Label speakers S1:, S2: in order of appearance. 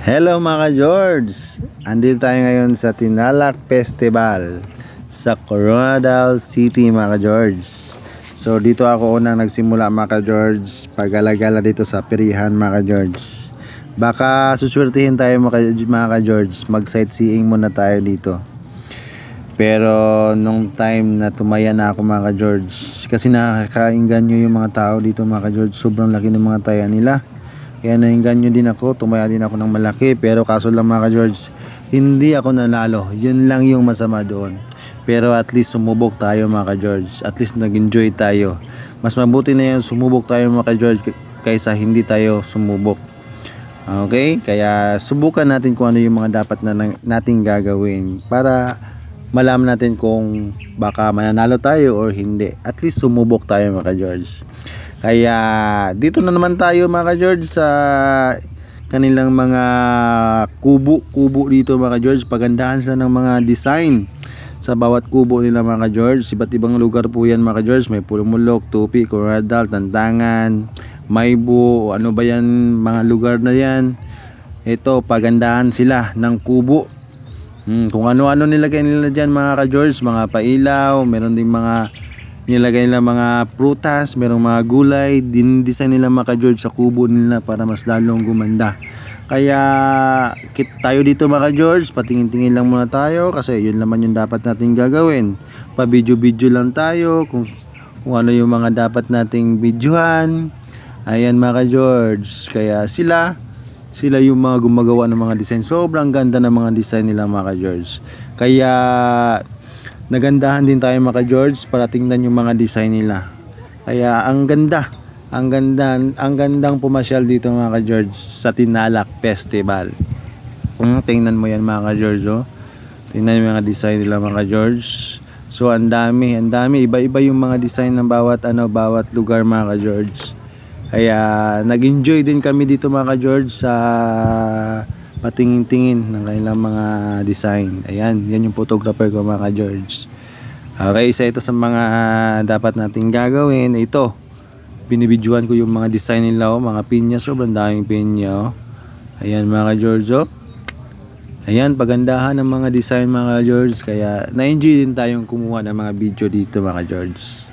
S1: Hello mga George! Andito tayo ngayon sa Tinalak Festival sa Coronadal City mga George. So dito ako unang nagsimula mga George, pag-alagala dito sa Pirihan mga George. Baka suswertihin tayo mga George, mag-sightseeing muna tayo dito. Pero nung time na tumaya na ako mga George, kasi nakakainganyo yung mga tao dito mga George, sobrang laki ng mga taya nila. Kaya nainganyo din ako, tumaya din ako ng malaki. Pero kaso lang mga George, hindi ako nanalo. Yun lang yung masama doon. Pero at least sumubok tayo mga George. At least nag-enjoy tayo. Mas mabuti na yan sumubok tayo mga George kaysa hindi tayo sumubok. Okay? Kaya subukan natin kung ano yung mga dapat na nating gagawin para malaman natin kung baka mananalo tayo or hindi. At least sumubok tayo mga George. Kaya dito na naman tayo mga George sa kanilang mga kubo dito mga George. Pagandahan sila ng mga design sa bawat kubo nila mga George. Iba't ibang lugar po yan mga George. May Pulumulok, Tupi, Coronadal, Tantangan, Maybu, ano ba yan mga lugar na yan. Ito pagandahan sila ng kubo. Kung ano-ano nilagay nila dyan mga George, mga pailaw, meron din mga nilagay nila mga prutas, merong mga gulay, din-design nila mga George sa kubo nila para mas lalong gumanda. Kaya tayo dito mga George, patingin-tingin lang muna tayo kasi yun naman yung dapat nating gagawin. Pa-video-video lang tayo kung ano yung mga dapat nating videohan. Ayan mga George, kaya sila yung mga gumagawa ng mga design. Sobrang ganda ng mga design nila mga George. Kaya nagandahan din tayo mga George para tingnan yung mga design nila. Kaya ang gandang pumasyal dito mga George sa Tinalak Festival. Tingnan mo yan mga George, oh. Tingnan yung mga design nila mga George. So ang dami, iba-iba yung mga design ng bawat lugar mga George. Kaya nag-enjoy din kami dito mga George sa patingin-tingin ng kanilang mga design. Ayan, yan yung photographer ko mga George. Okay, isa ito sa mga dapat nating gagawin. Ito, binibidyohan ko yung mga design nila, mga pinya, sobrang daming pinya. Ayan mga George, oh. Ayan, pagandahan ng mga design mga George. Kaya na-enjoy din tayong kumuha ng mga video dito mga George.